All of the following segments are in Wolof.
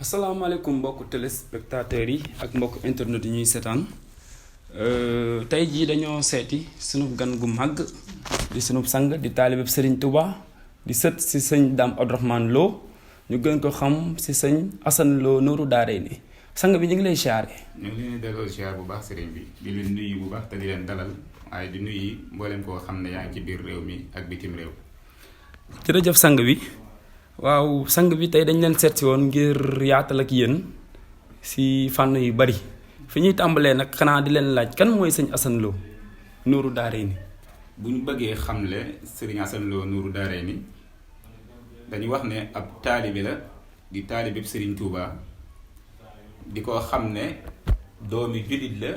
asalaamaaleykum mbokku téléspectateurs yi ak mbokku internet yi ñuy seetaan tey jii dañoo seeti sunu gan gu màgg di sunu sang di taalibeb Serigne Touba di sët si sëñ Dame Abdourahmane Lo ñu gën ko xam si sëñ Assane Lo Nourou Daarayni sang bi ñu ngi lay siyaare. ñu ngi leen di delloo siyaar bu baax sëriñ bi di leen nuyu bu baax te di leen dalal waaye di nuyu mboolem koo xam ne yaa ngi ci biir réew mi ak bitim réew. jërëjëf sang bi. waaw sang bi tey dañ leen seet si woon ngir yaatal ak yéen si fànn yu bari fi ñuy tàmbalee nag xanaa di leen laaj kan mooy sëñ Assane Lo Nourou Daarayni. bu ñu bëggee xamle sëriñ Assane Lo Nourou Daarayni dañuy wax ne ab taalibi la di taalibib sëriñ Touba di ko xam ne doomi jullit la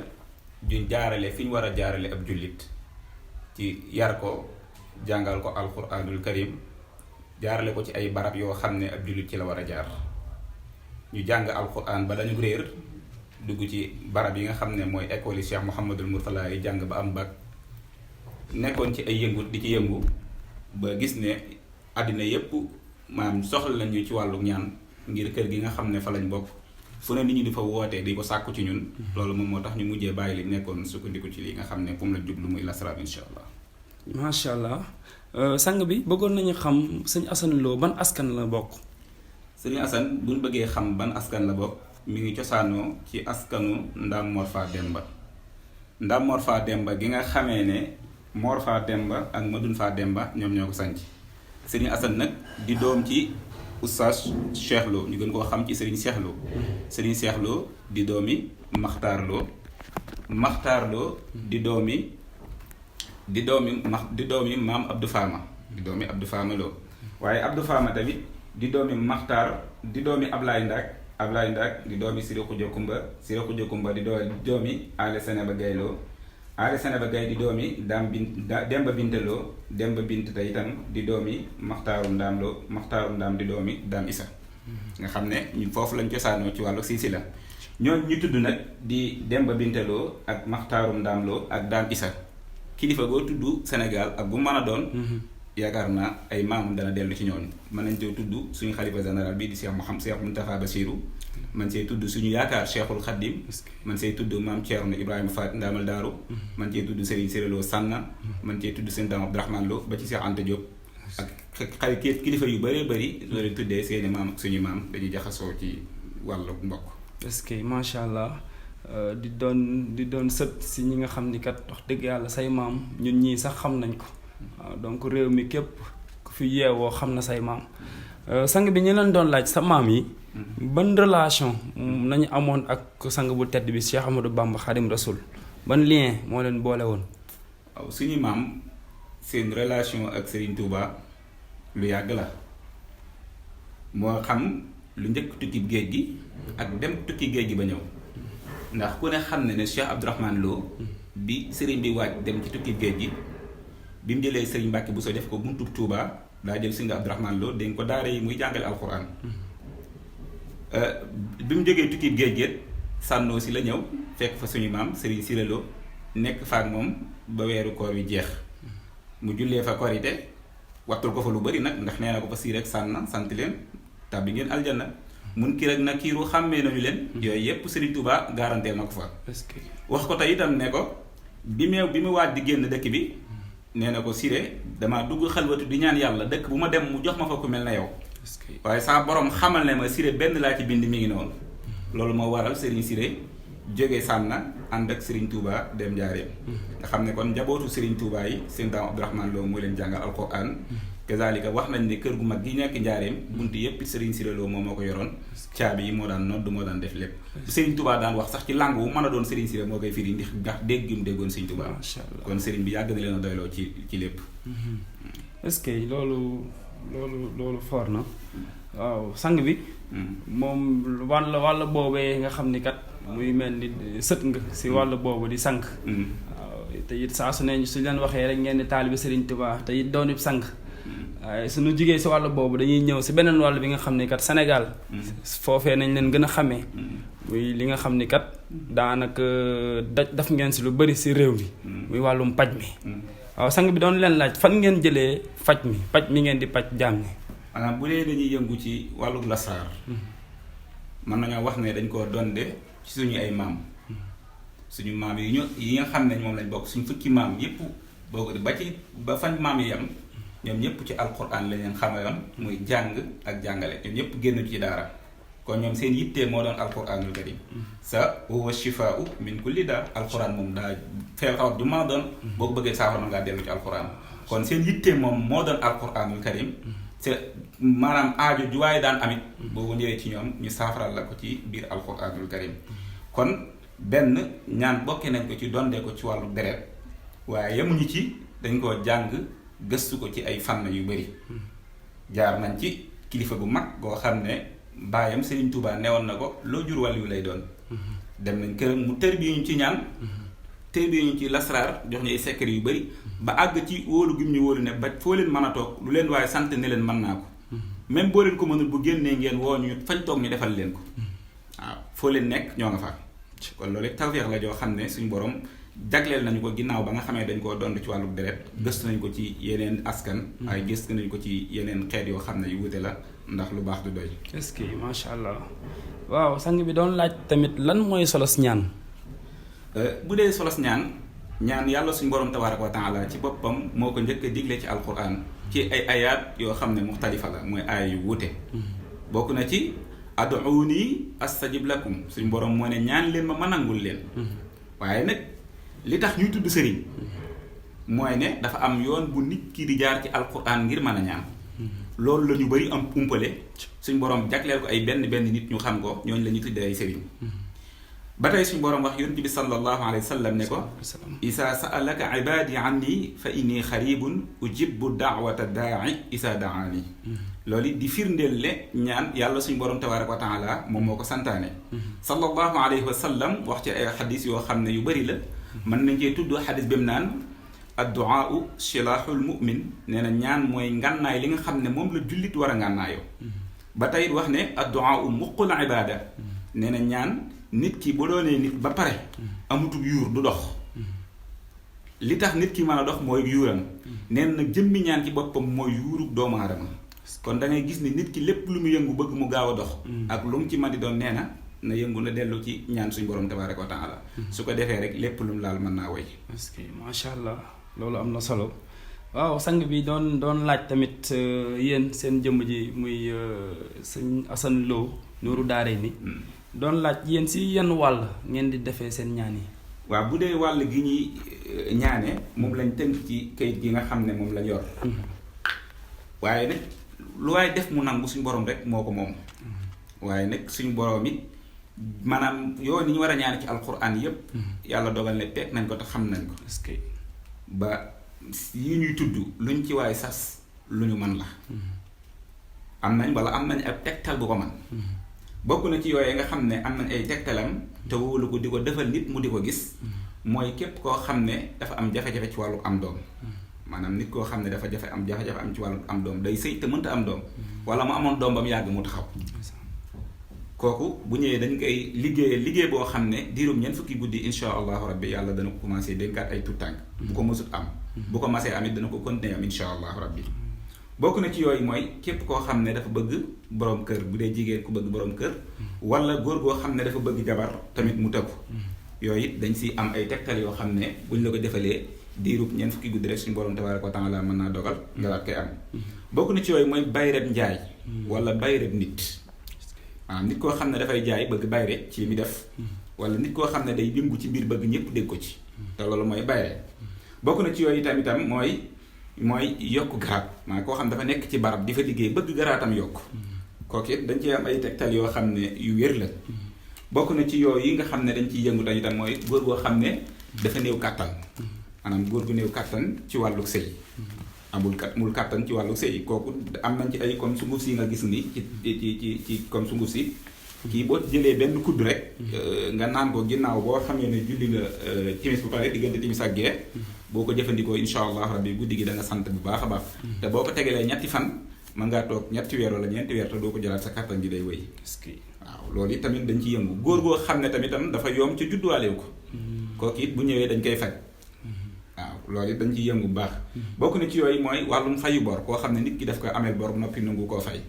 juñ jaarale fi ñu war a jaarale ab jullit ci yar ko jàngal ko alquranul karim jaarale ko ci ay barab yoo xam ne ab jullit ci la war a jaar ñu jàng alquran ba dañu réer dugg ci barab yi nga xam ne mooy école yi Cheikh Mouhamadul Mourtala yi jàng ba am bac nekkoon ci ay yëngu di ci yëngu ba gis ne àddina yépp maanaam soxla lañu ci wàllu ñaan ngir kër gi nga xam ne fa lañ bokk fu ne nit ñi di fa wootee di ko sàkku ci ñun loolu moom moo tax ñu mujjee bàyyi li nekkoon sukkandiku ci li nga xam ne fu mu la jublu muy lasraar insha allah. macha allah sang bi bëggoon nañu xam sëñ Assane Lo ban askan la bokk. sëñ Assane bu ñu bëggee xam ban askan la bokk mi ngi cosaanoo ci askanu Ndaam Mor Faa Demba Ndaam Mor Faa Demba gi nga xamee ne Mor Faa Demba ak Madoun Faa Demba ñoom ñoo ko sanc sëñ Assane nag di doom ci oustaz Cheikh Lo ñu gën koo xam ci sëriñ Cheikh Lo sëriñ Cheikh Lo di doomi Maxtaar Lo Maxtaar Lo di doomi maam Abdou Fama di doomi Abdou Fama Lo waaye Abdou Fama tamit di doomi Maxtaar di doomi Ablaye Ndak di doomi Siré Khoudia Kumba di doomi Ale Seneba Gaye Lo Ale Seneba Gaye di doomi Demba Binte Lo Demba Binte te itam di doomi Maxtaaru Ndaam di doomi Daam Isa nga xam ne ñu foofu lañ cosaanoo ci wàllu silsila ñoon ñu tudd nag di Demba Binte Lo ak Maxtaaru Ndaam Lo ak Daam Isa kilifa goo tudd Sénégal ak bu mën a doon yaakaar naa ay maamam dana dellu ci ñooñu mën nañ cee tudd suñu xalifa général bii di Cheikh Mountakha Bassirou man see tudd suñu yaakaar Cheikhul Khadim man see tudd maam Thierno Ibrahima Faat Ndaamal Daaru man cee tudd Serigne Siré Lo Sanna man cee tudd seen Dame Abdourahmane Lo ba ci Cheikh Anta Diop ak kilifa yu bëree bëri loolu tuddee seeni maam ak suñu maam dañuy jaxasoo ci wàllu mbokk. est-ce que macha allah. di doon sët si ñi nga xam ni kat wax dëgg yàlla say maam ñun ñii sax xam nañ ko waaw donc réew mi képp ku fi yeewoo xam na say maam sang bi ñu leen doon laaj sa maam yi ban relation nañu amoon ak sang bu tedd bi Cheikh Ahmadou Bamba Khadim Rasoul ban lien moo leen boole woon. waaw suñu maam seen relation ak Serigne Touba lu yàgg la moo xam lu njëkk tukki géej gi ak dem tukki géej gi ba ñëw. ndax ku ne xam ne Cheikh Abdourahmane Lo bi sëriñ bi waaj dem ci tukki géej gi bi mu jëlee sëriñ Mbàkke bu soo def ko buntu Touba daa jël sëriñ Abdourahmane Lo dénk ko daara yi muy jàngale alxuraan bi mu jógee tukki géej gi sànnoo si la ñëw fekk fa suñu maam sëriñ Siré Lo nekk fa ak moom ba weeru koor wi jeex mu jullee fa korite wattul ko fa lu bari nag ndax nee na ko fa sii rek sànna sant leen tàbbi ngeen aljanna mun ki rek na kiiru xàmmee nañu leen yooyu yépp Serigne Touba garanteel na ko fa wax ko tey itam ne ko bi mu waaj di génn dëkk bi nee na ko Siré damaa dugg xalwatu di ñaan yàlla dëkk bu ma dem mu jox ma fa ku mel na yow waaye saa borom xamal ne ma Siré benn laa ci bind mi ngi noonu loolu moo waral Serigne Siré jógee Sànna ànd ak Serigne Touba dem Njaaréem nga xam ne kon njabootu Serigne Touba yi seen Dame Abdourahmane Lo moo leen jàngal alquran kazalika wax nañ ne kër gu mag gi nekk Njaaréem bunt yépp Serigne Siré Lo moom moo ko yoroon caabi yi moo daan nodd moo daan def lépp Serigne Touba daan wax sax ci langue wu mën a doon Serigne Siré moo koy firi ndax dégg gi mu déggoon Serigne Touba kon Serigne bi yàgg na leen a doyloo ci lépp est-ce que loolu fort na waaw sang bi moom wàll boobee nga xam ni kat muy mel ni sët nga si wàll boobu di sang waaw te it saa su ne su leen waxee rek ngeen di taalibe Serigne Touba te it doon sang waaye suñu jigee si wàll boobu dañuy ñëw si beneen wàll bi nga xam ni kat Sénégal foofee nañ leen gën a xamee muy li nga xam ni kat daanaka daf ngeen si lu bari si réew mi muy wàllum paj mi waaw sang bi doon leen laaj fan ngeen jëlee paj mi ngeen di paj jaam ñi maanaam bu dee dañuy yëngu ci wàllu lasraar mën nañoo wax ne dañ koo donde ci suñu ay maam suñu maam yi nga xam ne moom lañ bokk suñu fukki maam yépp boo ko ba fañ maam yi yam ñoom ñëpp ci alquran lañ leen xamayoon muy jàng ak jàngale ñoom ñëpp génn ci daara kon ñoom seen yittee moo doon alquranul karim sa huwa shifaa'u min kulli daa alquran moom daa feebar du ma doon boo ko bëggee saafara mën ngaa dellu ci alquran kon seen yittee moom moo doon alquranul karim c'est maanaam aajo ju waaye daan amit boobu ñëwee ci ñoom ñu saafaral la ko ci biir alquranul karim kon benn ñaan bokkee nañ ko ci dondee ko ci wàllu deret waaye yemuñu ci dañ koo jàng gëstu ko ci ay fànn yu bari jaar nañ ci kilifa gu mag goo xam ne baayam Serigne Touba newoon na ko loo jur wàllu lay doon dem nañ këram mu tërbiyu ñu ci ñaan tërbiyu ñu ci lasraar jox ñu ay secret yu bari ba àgg ci wóolu gi mu ñu wóolu ne ba foo leen mën a toog lu leen waaye sant ne leen mën naa ko même boo leen ko mënul bu génnee ngeen woo ñu fañ toog ñu defal leen ko waaw foo leen nekk ñoo nga fa kon loolu tawfeex la joo xam ne suñu borom jagleel nañu ko ginnaaw ba nga xamee dañ koo dond ci wàllu deret gëstu nañ ko ci yeneen askan waaye gëstu nañ ko ci yeneen xeet yoo xam ne yu wute la ndax lu baax du doy. est-ce que macha allah waaw sang bi doon laaj tamit lan mooy solos ñaan. bu dee solos ñaan yàlla suñu borom tabaaraka wa taala ci boppam moo ko njëkk a digle ci alquran ci ay ayaat yoo xam ne muxtalifa la mooy aaya yu wute. bokk na ci ad'uuni astajib lakum suñu borom moo ne ñaan leen ma nangul leen. waaye nag li tax ñuy tudd sëriñ mooy ne dafa am yoon bu nit ki di jaar ci alquran ngir mën a ñaan. loolu la ñu bari am umpale suñ borom jagleel ko ay benn nit ñu xam ko ñooñu la ñuy tuddee ay sëriñ ba tey suñ borom wax yonent bi sallallahu alayhi wa sallam ne ko isa sa'alaka ibadi anni fa inni xaribun ujibu da'wata da'i isa da'ani loolu di firndeel le ñaan yàlla suñ borom tabaraka wa taala moom moo ko santaane sallallahu alayhi wa sallam wax ci ay xadis yoo xam ne yu bari la mën nañ cee tudd xadis bi mu naan addu'aau silaaxul mu'min nee na ñaan mooy ngànnaay li nga xam ne moom la jullit war a ngànnaayoo ba tey wax ne addu'aau muqul ibaada nee na ñaan nit ki bu doonee nit ba pare amutub yuur du dox li tax nit ki mën a dox mooy yuuram nee na nag jëmmi ñaan ci boppam mooy yuurub doomu aadama kon da ngay gis ni nit ki lépp lu mu yëngu bëgg mu gaaw a dox ak lu mu ci mën di doon nee na yëngu na dellu ci ñaan suñu borom tabaaraka wa taala su ko defee rek lépp lu mu laal mën naa woy parce que macha allah loolu am na solo waaw sang bi doon laaj tamit yéen seen jëmm ji muy sëñ Assane Lo Nourou Daarayni doon laaj yéen si yenn wàll ngeen di defee seen ñaan yi. waaw bu dee wàll gi ñuy ñaane moom lañ tënk ci kayit gi nga xam ne moom lañ yor waaye nag lu waaye def mu nangu suñu borom rek moo ko moom waaye nag suñu borom it maanaam yow ni ñu war a ñaan ci alquran yépp yàlla dogal ne peeg nañ ko te xam nañ ko. est-ce que ba yi ñuy tudd luñ ci waay sas lu ñu mën la am nañ ab tegtal bu ko man bokk na ci yooyu nga xam ne am nañ ay tegtalam te wóolu ko di ko defal nit mu di ko gis mooy képp koo xam ne dafa am jafe-jafe ci wàllu am doom maanaam nit koo xam ne dafa am jafe-jafe am ci wàllu am doom day sëy te mënta am doom wala mu amoon doom ba mu yàgg mu taxaw kooku bu ñëwee dañ koy liggéey boo xam ne diirum ñeent fukki guddi insha allahu rabbi yàlla dana ko commencé dénkaat ay tout tànk bu ko mësut am bu ko masee amit dana ko continuer am insha allahu rabbi bokk na ci yooyu mooy képp koo xam ne dafa bëgg borom kër bu dee jigéen ku bëgg borom kër wala góor goo xam ne dafa bëgg jabar tamit mu tëkku yooyu it dañ si am ay tegtal yoo xam ne buñ la ko defalee diirub ñeent fukki guddi rek suñu borom tabaaraka wa taala mën naa dogal nga daat koy am bokk na ci yooyu mooy bayreb njaay wala bayreb nit maanaam nit koo xam ne dafay jaay bëgg bayre ci li muy def wala nit koo xam ne day yëngu ci mbir bëgg ñëpp dégg ko ci te loolu mooy bayre bokk na ci yooyu itam mooy yokk garaat maanaam koo xam dafa nekk ci barab di fa liggéey bëgg garaatam yokk kooku it dañ ci am ay tegtal yoo xam ne yu wér la bokk na ci yooyu yi nga xam ne dañ ciy yëngu itam mooy góor goo xam ne dafa néew kàttan maanaam góor gu néew kàttan ci wàllu sëy mul kàttan ci wàllu sëy kooku am nañ ci ay comme sunguf si nga gis ni ci comme sunguf si kii boo jëlee benn kudd rek nga naan ko ginnaaw boo xamee ne julli nga timis bu pare diggante timis ak gee boo ko jëfandikoo insha allah rabbi guddi gi da nga sant bu baax a baax te boo ko tegalee ñetti fan mën ngaa toog ñetti weer wala ñeenti weer te doo ko jëlaat sa kàttan gi day wéy waaw loolu it tamit dañ ci yëngu góor goo xam ne tamitam dafa yoom ci judduwaalew ko kooku it bu ñëwee dañ koy faj waaw loolu it dañ ciy yëngu bu baax bokk na ci yooyu mooy wàllum fayu bor koo xam ne nit ki daf ko amee bor noppi nangu koo fay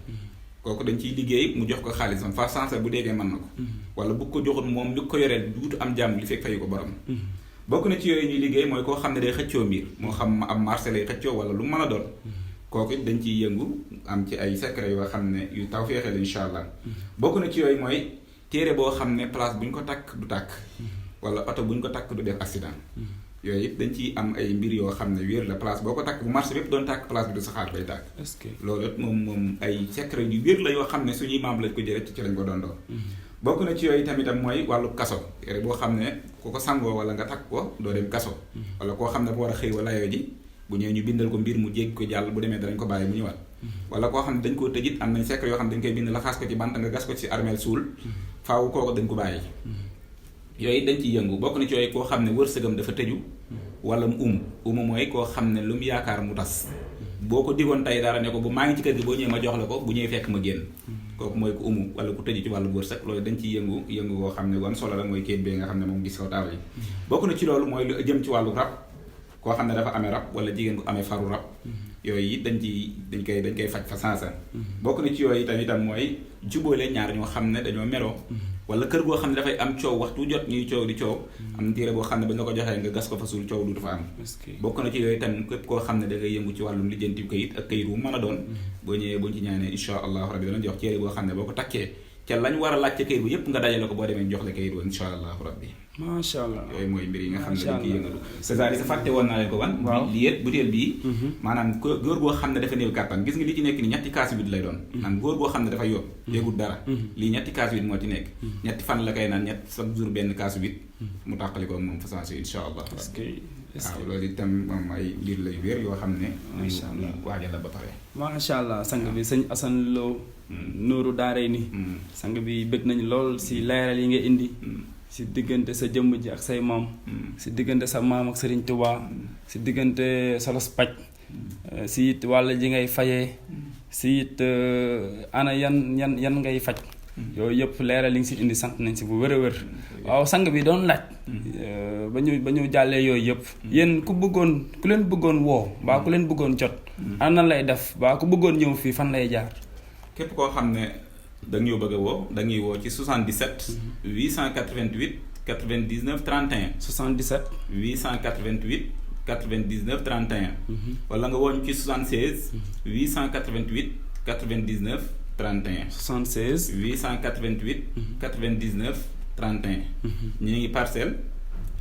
kooku dañ ciy liggéey mu jox ko xaalisam fa sensé bu déggee mën na ko wala bu ko joxoon moom li ko yoreel duutu am jàmm li fekk fayu ko borom bokk na ci yooyu ñuy liggéey mooy koo xam ne day xëccoo mbir moo xam am marché lay xëccoo wala lu mën a doon kooku dañ ciy yëngu am ci ay secret yoo xam ne yu taw feexee incha allah bokk na ci yooyu mooy téere boo xam ne place bu ñu ko takk du tàkk wala oto bu ñu ko takk du def accident yooyu it dañ ciy am ay mbir yoo xam ne wér la place boo ko takk bu marché bépp doon tàkk place bi du saxaar bay tàkk loolu it moom ay secret yu wér la yoo xam ne suñuy maam lañ ko jëlee ci lañ ko doon doon bokk na ci yooyu tamitam mooy wàllu kaso téere boo xam ne ku ko sangoo wala nga takk ko doo dem kaso wala koo xam ne bu war a xëy wala yoo ji bu ñëwee ñu bindal ko mbir mu jéggi ko jàll bu demee danañ ko bàyyi mu ñëwaat wala koo xam ne dañ koo tëjit am nañ secret yoo xam ne dañ koy bind laxaas ko ci bant nga gas ko ci armeel suul faaw kooku dañ ko bàyyi yooyu dañ ciy yëngu bokk na ci yooyu koo xam ne wërsëgam dafa tëju wala mu mooy koo xam ne lu mu yaakaar mu tas boo ko digoon tey dara ne ko bu maa ngi ci kër gi boo ñëwee ma jox la ko bu ñëwee fekk ma génn kooku mooy ku wala ku tëju ci wàllu wërsëg loolu dañ ciy yëngu koo xam ne wan solo la mooy kéet bee nga xam ne moom gis ko taaw yi bokk na ci loolu mooy lu jëm ci wàllu rab koo xam ne dafa amee rab wala jigéen ku amee faru rab yooyu it dañ koy faj fa sansa bokk na ci yooyu tamitam mooy jubóole ñaar ñoo xam ne dañoo meroo wala kër goo xam ne dafay am coow waxtu jot ñuy coow di coow am téere boo xam ne ba nga ko joxee nga gas ko fa suul coow du fa am bokk na ci yooyu tam képp koo xam ne da ngay yëngu ci wàllum lijjanti kayit ak kayit wu mën a doon boo ñëwee buñ ci ñaanee insha allahu rabbi dana jox téere boo xam ne boo ko takkee ca lañ war a laaj ca kayit bu yépp nga dajale ko boo demee jox la kayit wu insha allahu rabbi macha allah yooyu mooy mbir yi nga xam ne dañ koy yëngatu c'est-à-dire fàtte woon naa leen ko wan lii yét butéel bii maanaam góor goo xam ne dafa néew kàttan gis nga li ci nekk ni ñetti kaas wit lay doon naan góor goo xam ne dafa yóbbu yéegul dara lii ñetti kaas wit moo ci nekk ñetti fan la koy naan chaque jour benn kaas wit mu tàqali ko moom façon si insha allah waaw loolu itam moom ay mbir lay wér yoo xam ne ñu waajal la ba pare macha allah sang bi sëñ Assane Lo Nourou Daarayni sang bi bëgg nañu lool si leeral yi nga indi si diggante sa jëmm ji ak say maam si diggante sa maam ak Serigne Touba si diggante solos paj si it wàll ji ngay fayee si it ana yan ngay faj yooyu yëpp leeral li nga si indi sant nañ si bu wér a wér waaw sang bi doon laaj ba ñu jàllee yooyu yëpp yéen ku leen bëggoon woo mbaa ku leen bëggoon jot ana nan lay def mbaa ku bëggoon ñëw fii fan lay jaar képp koo xam ne da nga ñëw bëgg a woo da ngay woo ci 77 888 99 31 77 888 99 31 wala nga woo ñu ci 76 888 99 31 76 888 99 31 ñu ngi parcelle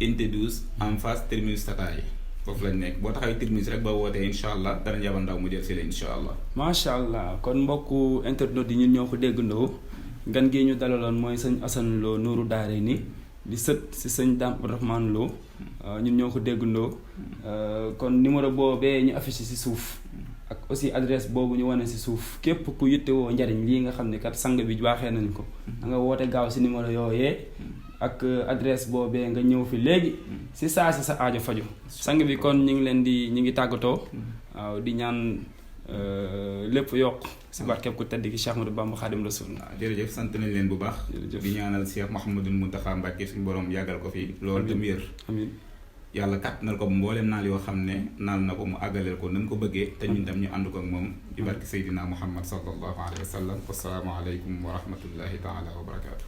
unité 12 en face terminus Tata yi foofu lañ nekk boo taxawee terminus rek ba wootee incha allah dana yabal ndaw mu jël si la incha allah. macha allah kon mbokku internet yi ñun ñoo ko déggandoo gan gi ñu dalaloon mooy sëñ Assane Lo Nourou Daarayni di sët si sëñ Dame Abdourahmane Lo ñun ñoo ko déggandoo kon numéro boobee ñu affiché si suuf. ak aussi adresse boobu ñu wane si suuf képp ku yittewoo njariñ lii nga xam ne kat sang bi baaxee nañ ko da nga woote gaaw si numéro yooyee ak adresse boobee nga ñëw fi léegi si saa si sa aajo faju sang bi kon ñu ngi tàggatoo waaw di ñaan lépp yokk si barkeeb ku tedd ki Cheikh Ahmadou Bamba Khadim Rasoul. jërëjëf sant nañ leen bu baax. di ñaanal Cheikh Mouhamadou Mountakha Mbacké suñu borom yàggal ko fi loolu tam wér. amiin yàlla kàttanal ko mboolem naal yoo xam ne naal na ko mu àggaleel ko na mu ko bëggee te ñun tam ñu ànd ko ak moom ci barke Seydina Muhammad sallallahu alayhi wa sallam. wassalaamu aleykum wa rahmatullahi taala wa barakaatu.